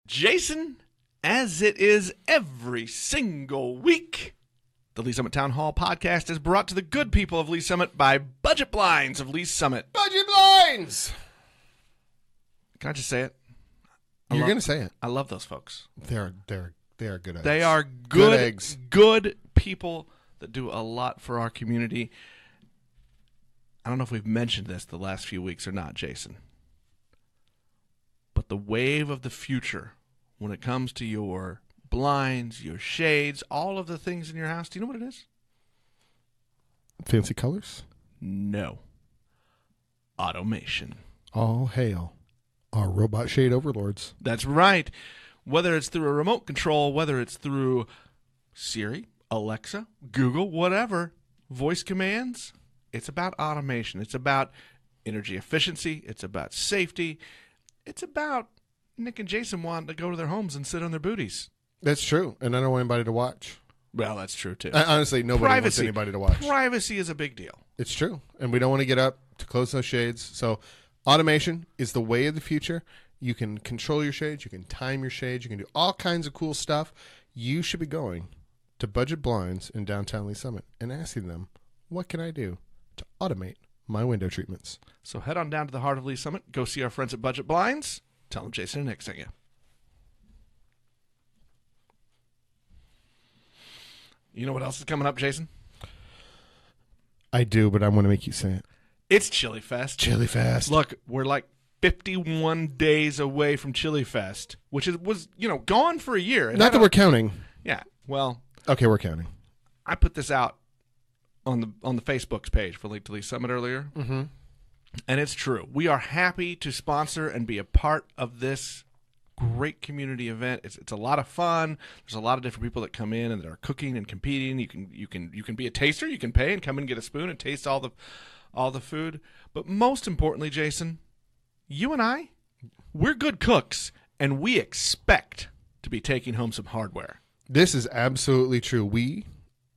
Jason, as it is every single week, the Lee Summit Town Hall podcast is brought to the good people of Lee Summit by Budget Blinds of Lee Summit. Budget Blinds! Can I just say it? You're going to say it. I love those folks. They are good eggs. They are Good eggs. Good people that do a lot for our community. I don't know if we've mentioned this the last few weeks or not, Jason. But the wave of the future, when it comes to your blinds, your shades, all of the things in your house, do you know what it is? Fancy colors? No. Automation. All hail our robot shade overlords. That's right. Whether it's through a remote control, whether it's through Siri, Alexa, Google, whatever, voice commands, it's about automation. It's about energy efficiency. It's about safety. It's about Nick and Jason wanting to go to their homes and sit on their booties. That's true, and I don't want anybody to watch. Well, that's true, too. Honestly, nobody wants anybody to watch. Privacy is a big deal. It's true, and we don't want to get up to close those shades. So automation is the way of the future. You can control your shades. You can time your shades. You can do all kinds of cool stuff. You should be going to Budget Blinds in downtown Lee Summit and asking them, what can I do to automate my window treatments? So head on down to the heart of Lee Summit. Go see our friends at Budget Blinds. Tell them Jason and Nick sent you. You know what else is coming up, Jason? I do, but I want to make you say it. It's Chili Fest. Chili Fest. Look, we're like 51 days away from Chili Fest, which was gone for a year. Not that we're counting. Yeah, well. Okay, we're counting. I put this out on the Facebook's page for Lake to Lee Summit earlier. Mm-hmm. And it's true. We are happy to sponsor and be a part of this great community event. It's a lot of fun. There's a lot of different people that come in and that are cooking and competing. You can be a taster. You can pay and come and get a spoon and taste all the food. But most importantly, Jason, you and I, we're good cooks, and we expect to be taking home some hardware. This is absolutely true. We're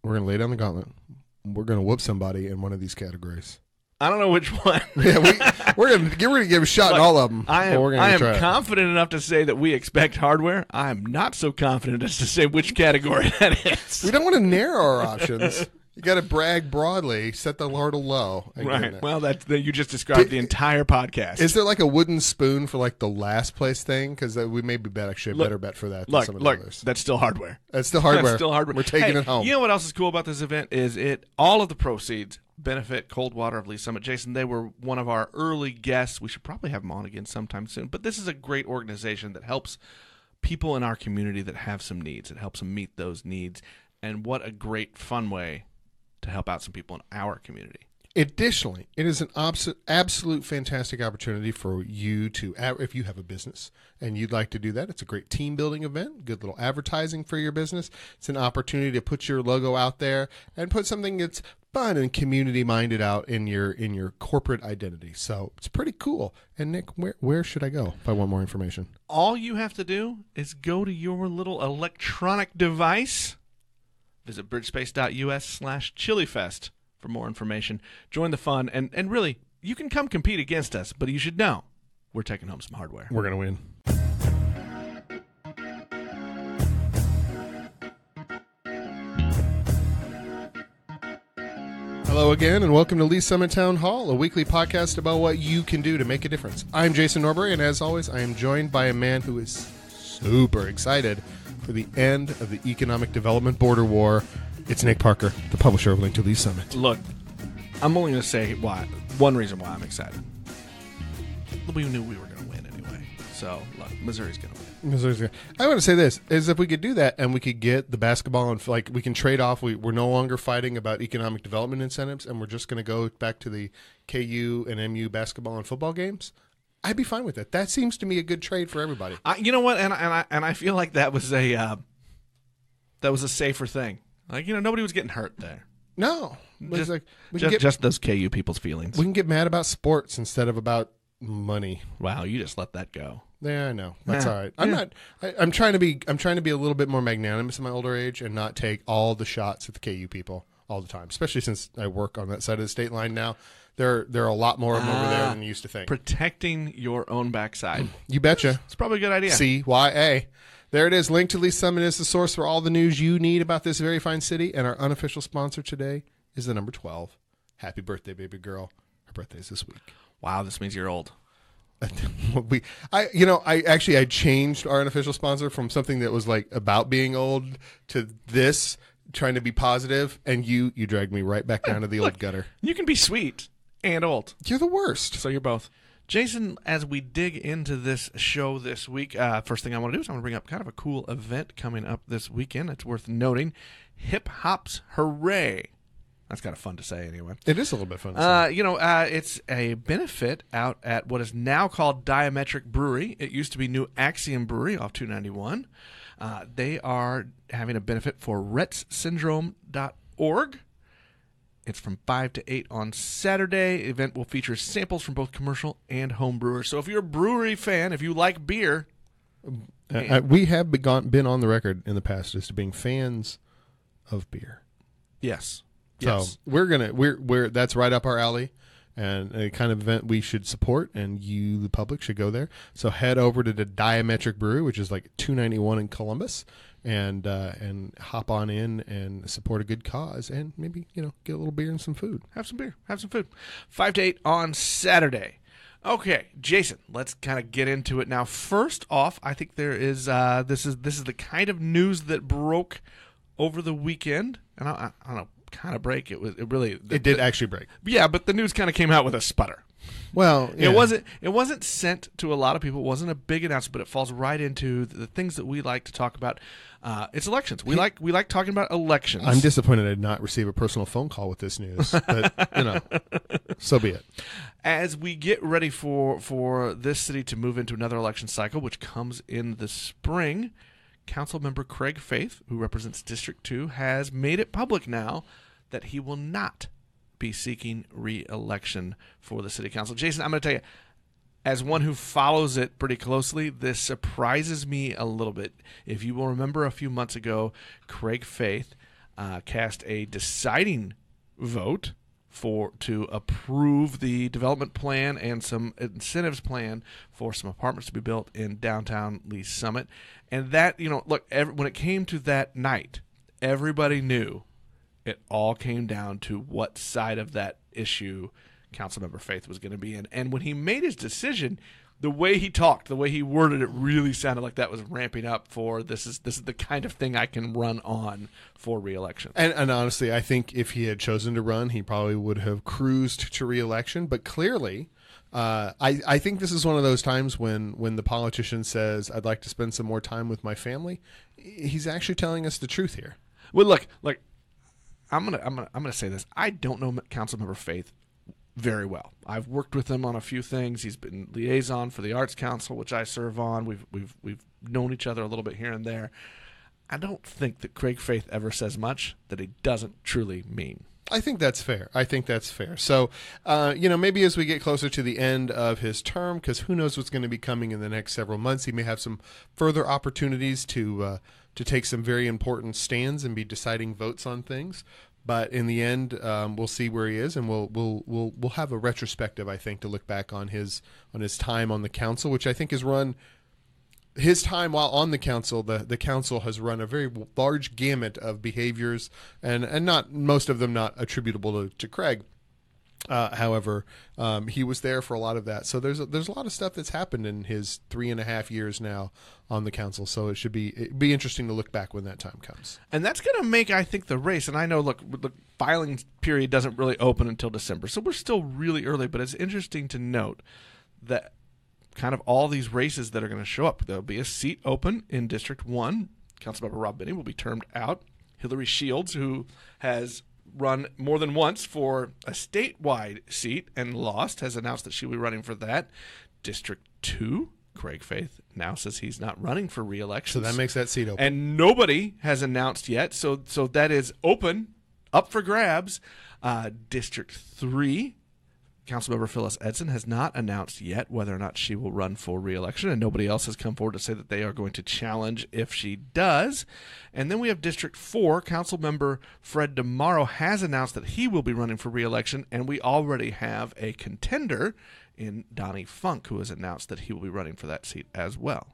going to lay down the gauntlet. We're going to whoop somebody in one of these categories. I don't know which one. Yeah, we're going to give a shot in all of them. I am confident enough to say that we expect hardware. I'm not so confident as to say which category that is. We don't want to narrow our options. You got to brag broadly, set the hurdle low. Right. Well, you just described the entire podcast. Is there like a wooden spoon for like the last place thing? Because we may be a better bet for that than some of the others. That's still hardware. That's still hardware. That's still hardware. We're taking it home. You know what else is cool about this event is all of the proceeds benefit Coldwater of Lee Summit. Jason, they were one of our early guests. We should probably have them on again sometime soon. But this is a great organization that helps people in our community that have some needs. It helps them meet those needs. And what a great, fun way to help out some people in our community. Additionally, it is an absolute fantastic opportunity for you to, if you have a business and you'd like to do that, it's a great team building event, good little advertising for your business. It's an opportunity to put your logo out there and put something that's fun and community minded out in your corporate identity. So it's pretty cool. And Nick, where should I go if I want more information? All you have to do is go to your little electronic device. Visit bridgespace.us/chilifest for more information. Join the fun, and really, you can come compete against us, but you should know we're taking home some hardware. We're going to win. Hello again, and welcome to Lee Summit Town Hall, a weekly podcast about what you can do to make a difference. I'm Jason Norbury, and as always, I am joined by a man who is super excited for the end of the economic development border war. It's Nick Parker, the publisher of Link to Lee Summit. Look, I'm only going to say one reason why I'm excited. We knew we were going to win anyway. So, look, Missouri's going to win. I want to say this, is if we could do that and we could get the basketball and we can trade off, we're no longer fighting about economic development incentives and we're just going to go back to the KU and MU basketball and football games, I'd be fine with it. That seems to me a good trade for everybody. You know what? And I feel like that was a safer thing. Like, nobody was getting hurt there. No. Just those KU people's feelings. We can get mad about sports instead of about money. Wow, you just let that go. Yeah, I know. That's all right. I'm trying to be a little bit more magnanimous in my older age and not take all the shots at the KU people all the time, especially since I work on that side of the state line now. There are a lot more of them over there than you used to think. Protecting your own backside. You betcha. It's probably a good idea. CYA. There it is. Link to Lee's Summit is the source for all the news you need about this very fine city. And our unofficial sponsor today is the number 12. Happy birthday, baby girl. Her birthday's this week. Wow, this means you're old. I changed our unofficial sponsor from something that was like about being old to this, trying to be positive, and you dragged me right back down to the old gutter. You can be sweet and old. You're the worst. So you're both. Jason, as we dig into this show this week, first thing I want to do is I want to bring up kind of a cool event coming up this weekend. It's worth noting. Hip Hops Hooray. That's kind of fun to say anyway. It is a little bit fun to say. It's a benefit out at what is now called Diametric Brewery. It used to be New Axiom Brewery off 291. They are having a benefit for RettSyndrome.org. It's from 5 to 8 on Saturday. The event will feature samples from both commercial and home brewers. So if you're a brewery fan, if you like beer... we have been on the record in the past as to being fans of beer. Yes. So we're that's right up our alley, and a kind of event we should support, and you, the public, should go there. So head over to the Diametric Brewery, which is like 291 in Columbus, and hop on in and support a good cause, and maybe get a little beer and some food. Have some beer, have some food. 5 to 8 on Saturday. Okay, Jason, let's kind of get into it now. First off, I think there is this is the kind of news that broke over the weekend, and I don't know. Kind of break. It did actually break. Yeah, but the news kind of came out with a sputter. Well, yeah. It wasn't sent to a lot of people. It wasn't a big announcement, but it falls right into the things that we like to talk about. It's elections. We like talking about elections. I'm disappointed I did not receive a personal phone call with this news, but so be it. As we get ready for this city to move into another election cycle, which comes in the spring, Councilmember Craig Faith, who represents District 2, has made it public now that he will not be seeking re-election for the city council. Jason, I'm going to tell you, as one who follows it pretty closely, this surprises me a little bit. If you will remember a few months ago, Craig Faith cast a deciding vote to approve the development plan and some incentives plan for some apartments to be built in downtown Lee's Summit. And that, look, when it came to that night, everybody knew it all came down to what side of that issue Councilmember Faith was going to be in. And when he made his decision, the way he talked, the way he worded it really sounded like that was ramping up for this is the kind of thing I can run on for re-election. And honestly, I think if he had chosen to run, he probably would have cruised to re-election. But clearly, I think this is one of those times when the politician says, "I'd like to spend some more time with my family," he's actually telling us the truth here. Well, look, I'm gonna say this. I don't know Councilmember Faith very well. I've worked with him on a few things. He's been liaison for the Arts Council, which I serve on. We've known each other a little bit here and there. I don't think that Craig Faith ever says much that he doesn't truly mean. I think that's fair. So, maybe as we get closer to the end of his term, because who knows what's going to be coming in the next several months, he may have some further opportunities to take some very important stands and be deciding votes on things. But in the end, we'll see where he is, and we'll have a retrospective, I think, to look back on his time on the council, which I think has run his time while on the council. The council has run a very large gamut of behaviors, and not most of them not attributable to Craig. However, he was there for a lot of that. So there's a lot of stuff that's happened in his 3.5 years now on the council. So it'd be interesting to look back when that time comes. And that's going to make, I think, the race. And I know, look, the filing period doesn't really open until December, so we're still really early. But it's interesting to note that kind of all these races that are going to show up. There'll be a seat open in District 1. Councilmember Rob Binney will be termed out. Hillary Shields, who has run more than once for a statewide seat and lost, has announced that she will be running for that. District 2, Craig Faith now says he's not running for re-election. So that makes that seat open. And nobody has announced yet, so that is open, up for grabs. District 3, Councilmember Phyllis Edson has not announced yet whether or not she will run for re-election, and nobody else has come forward to say that they are going to challenge if she does. And then we have District 4. Councilmember Fred DeMauro has announced that he will be running for re-election, and we already have a contender in Donnie Funk who has announced that he will be running for that seat as well.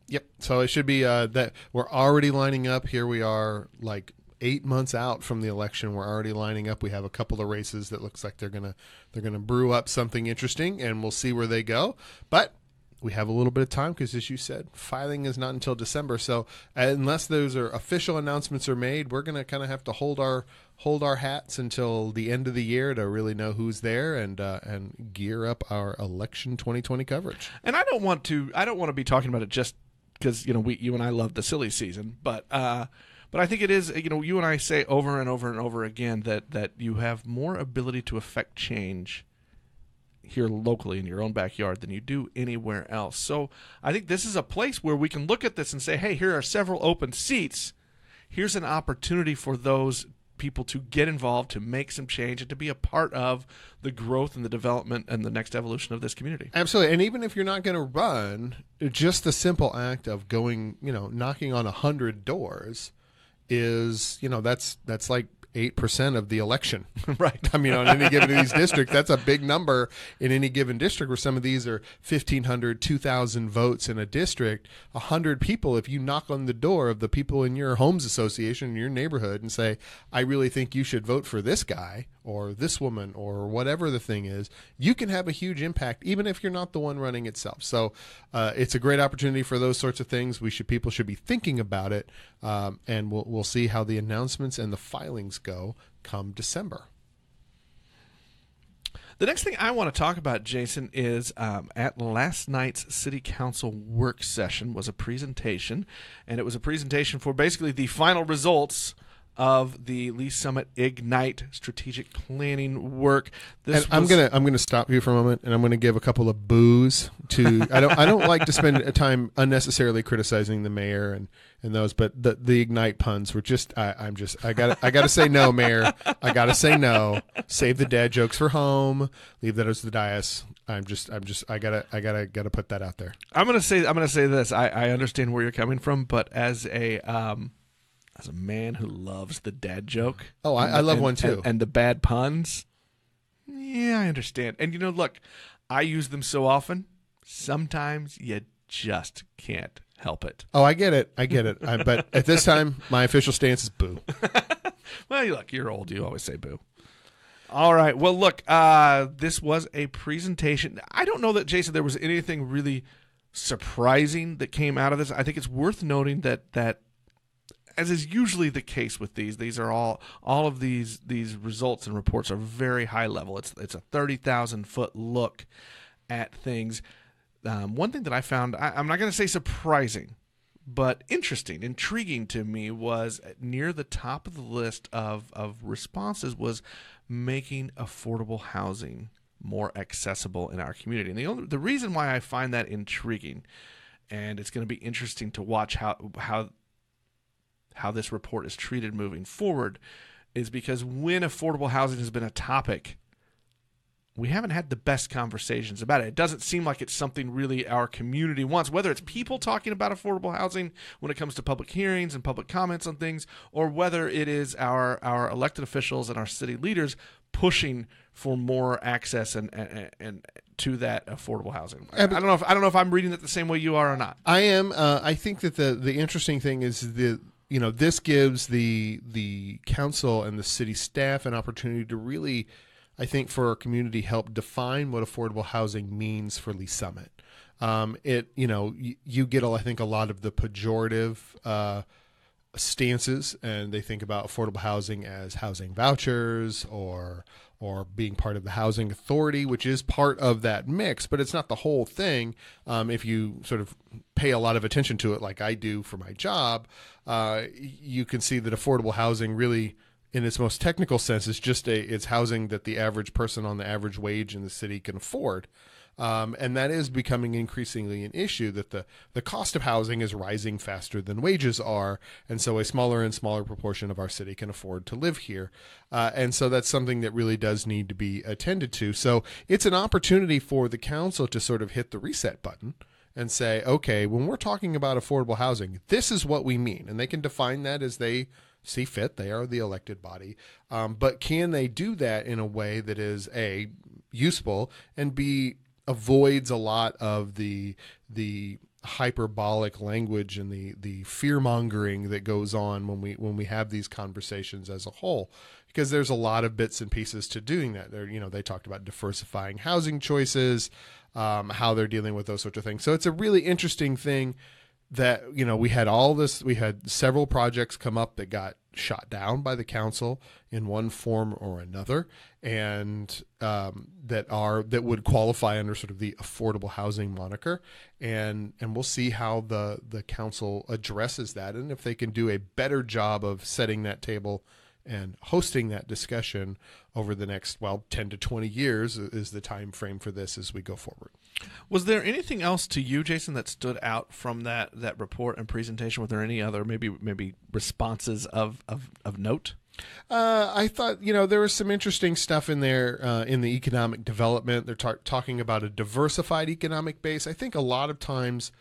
Yep. So it should be that we're already lining up. Here we are, like 8 months out from the election. We're already lining up. We have a couple of races that looks like they're gonna brew up something interesting, and we'll see where they go. But we have a little bit of time because, as you said, filing is not until December. So unless those are official announcements are made, we're gonna kind of have to hold our hats until the end of the year to really know who's there and gear up our election 2020 coverage. And I don't want to be talking about it just because you and I love the silly season, but I think it is, you and I say over and over and over again that you have more ability to affect change here locally in your own backyard than you do anywhere else. So I think this is a place where we can look at this and say, hey, here are several open seats. Here's an opportunity for those people to get involved, to make some change, and to be a part of the growth and the development and the next evolution of this community. Absolutely. And even if you're not going to run, just the simple act of going, knocking on 100 doors is, that's like 8% of the election. Right. I mean, on any given of these districts, that's a big number in any given district, where some of these are 1,500, 2,000 votes in a district. 100 people, if you knock on the door of the people in your homes association, in your neighborhood, and say, I really think you should vote for this guy or this woman or whatever the thing is, you can have a huge impact, even if you're not the one running itself. So it's a great opportunity for those sorts of things. People should be thinking about it, and we'll see how the announcements and the filings go come December. The next thing I want to talk about, Jason, is at last night's City Council work session was a presentation, and it was a presentation for basically the final results of the Lee's Summit Ignite strategic planning work. I'm gonna stop you for a moment, and I'm gonna give a couple of boos to. I don't like to spend time unnecessarily criticizing the mayor and those, but the Ignite puns were just. I gotta say no, Mayor. I gotta say no. Save the dad jokes for home. Leave that as the dais. I gotta put that out there. I'm gonna say this. I understand where you're coming from, but as a man who loves the dad joke. Oh, I love one too. And the bad puns. Yeah, I understand. And look, I use them so often, sometimes you just can't help it. Oh, I get it. But at this time, my official stance is boo. Well, look, you're old. You always say boo. All right. Well, look, this was a presentation. I don't know that, Jason, there was anything really surprising that came out of this. I think it's worth noting that as is usually the case with these are all of these results and reports are very high level. It's a 30,000-foot look at things. One thing that I found, I'm not going to say surprising, but interesting, intriguing to me, was near the top of the list of responses was making affordable housing more accessible in our community. And the reason why I find that intriguing, and it's going to be interesting to watch how this report is treated moving forward, is because when affordable housing has been a topic, we haven't had the best conversations about it. It doesn't seem like it's something really our community wants, whether it's people talking about affordable housing when it comes to public hearings and public comments on things, or whether it is our elected officials and our city leaders pushing for more access and to that affordable housing. I don't know if I'm reading it the same way you are or not. I am. I think that the interesting thing is this gives the council and the city staff an opportunity to really, I think, for our community, help define what affordable housing means for Lee's Summit. You get, I think, a lot of the pejorative stances, and they think about affordable housing as housing vouchers or being part of the housing authority, which is part of that mix, but it's not the whole thing. If you sort of pay a lot of attention to it, like I do for my job, you can see that affordable housing really, in its most technical sense, is just it's housing that the average person on the average wage in the city can afford. And that is becoming increasingly an issue, that the cost of housing is rising faster than wages are. And so a smaller and smaller proportion of our city can afford to live here. And so that's something that really does need to be attended to. So it's an opportunity for the council to sort of hit the reset button and say, okay, when we're talking about affordable housing, this is what we mean. And they can define that as they see fit. They are the elected body. But can they do that in a way that is A, useful, and B, avoids a lot of the hyperbolic language and the fear mongering that goes on when we have these conversations as a whole, because there's a lot of bits and pieces to doing that. They talked about diversifying housing choices, how they're dealing with those sorts of things. So it's a really interesting thing that, we had several projects come up that got shot down by the council in one form or another, and that would qualify under sort of the affordable housing moniker, and we'll see how the council addresses that, and if they can do a better job of setting that table and hosting that discussion over the next 10 to 20 years is the time frame for this as we go forward. Was there anything else to you, Jason, that stood out from that report and presentation? Were there any other maybe responses of note? I thought, there was some interesting stuff in there in the economic development. They're talking about a diversified economic base. I think a lot of times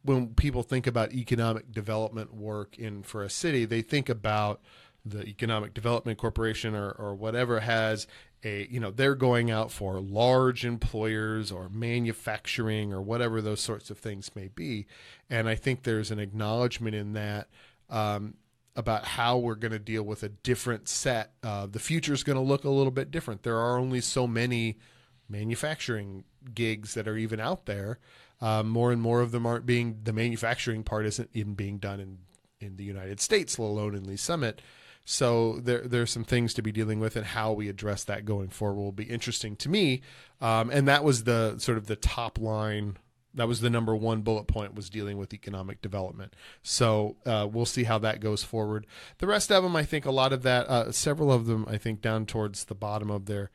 when people think about economic development work for a city, they think about the Economic Development Corporation or whatever has they're going out for large employers or manufacturing or whatever those sorts of things may be. And I think there's an acknowledgement in that about how we're going to deal with a different set. The future is going to look a little bit different. There are only so many manufacturing gigs that are even out there. More and more of them the manufacturing part isn't even being done in the United States, let alone in Lee Summit. So there's some things to be dealing with, and how we address that going forward will be interesting to me. And that was the sort of the top line. That was the number one bullet point, was dealing with economic development. So we'll see how that goes forward. The rest of them, I think a lot of that, several of them, I think down towards the bottom of their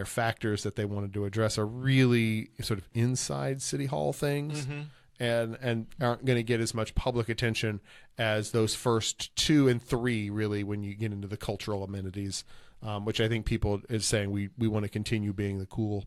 factors that they wanted to address are really sort of inside City Hall things. Mm-hmm. And aren't going to get as much public attention as those first 2 and 3, really, when you get into the cultural amenities, which I think people is saying we want to continue being the cool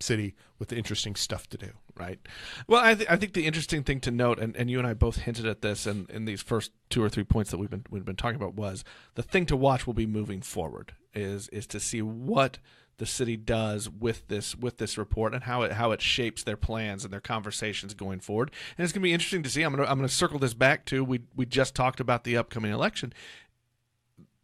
city with the interesting stuff to do. Right. Well, I think the interesting thing to note, and you and I both hinted at this in these first 2 or 3 points that we've been talking about, was the thing to watch will be moving forward is to see what the city does with this report and how it shapes their plans and their conversations going forward. And it's going to be interesting to see. I'm going to circle this back to we just talked about the upcoming election.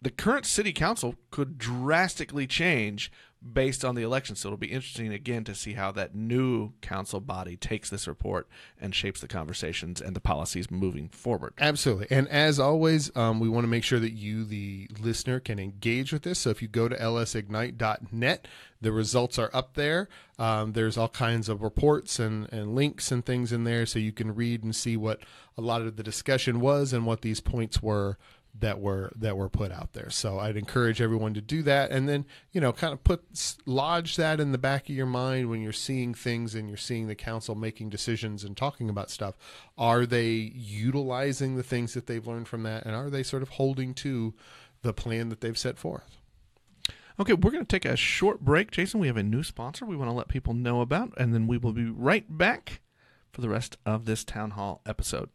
The current city council could drastically change based on the election. So it'll be interesting, again, to see how that new council body takes this report and shapes the conversations and the policies moving forward. Absolutely. And as always, we want to make sure that you, the listener, can engage with this. So if you go to lsignite.net, the results are up there. There's all kinds of reports and links and things in there, so you can read and see what a lot of the discussion was and what these points were that were put out there. So I'd encourage everyone to do that, and then kind of lodge that in the back of your mind when you're seeing things and you're seeing the council making decisions and talking about stuff. Are they utilizing the things that they've learned from that, and are they sort of holding to the plan that they've set forth? Okay, we're going to take a short break. Jason, we have a new sponsor we want to let people know about, and then we will be right back for the rest of this Town Hall episode.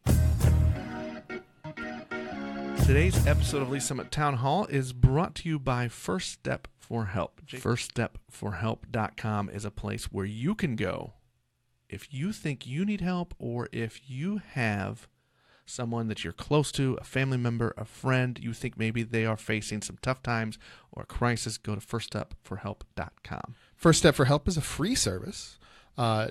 Today's episode of Lee Summit Town Hall is brought to you by First Step for Help. FirstStepForHelp.com is a place where you can go if you think you need help, or if you have someone that you're close to, a family member, a friend, you think maybe they are facing some tough times or a crisis. Go to FirstStepForHelp.com. First Step for Help is a free service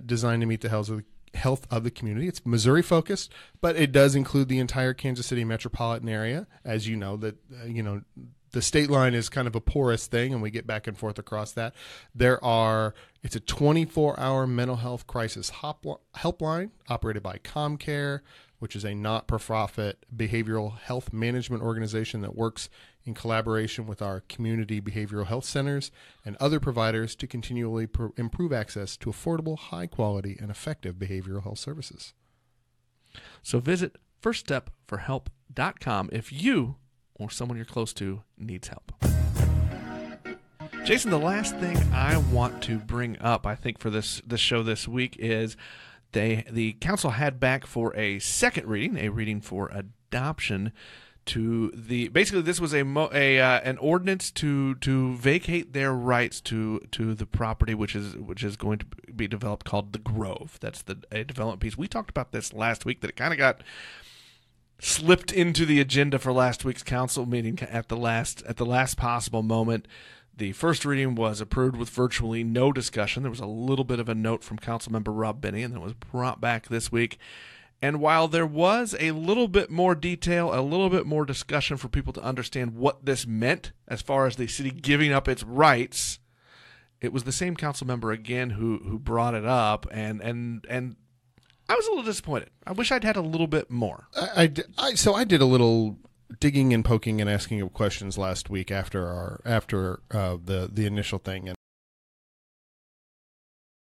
designed to meet the health of the community. It's Missouri focused, but it does include the entire Kansas City metropolitan area. As you know, that the state line is kind of a porous thing, and we get back and forth across that. It's a 24-hour mental health crisis helpline operated by ComCare. which is a not-for-profit behavioral health management organization that works in collaboration with our community behavioral health centers and other providers to continually improve access to affordable, high-quality, and effective behavioral health services. So visit firststepforhelp.com if you or someone you're close to needs help. Jason, the last thing I want to bring up, I think, for this show this week is the council had back for a second reading, a reading for adoption, basically this was an ordinance to vacate their rights to the property which is going to be developed, called the Grove. That's a development piece. We talked about this last week, that it kind of got slipped into the agenda for last week's council meeting at the last possible moment. The first reading was approved with virtually no discussion. There was a little bit of a note from Councilmember Rob Benny, and then it was brought back this week. And while there was a little bit more detail, a little bit more discussion for people to understand what this meant as far as the city giving up its rights, it was the same council member again who brought it up, and I was a little disappointed. I wish I'd had a little bit more. So I did a little digging and poking and asking of questions last week after the initial thing,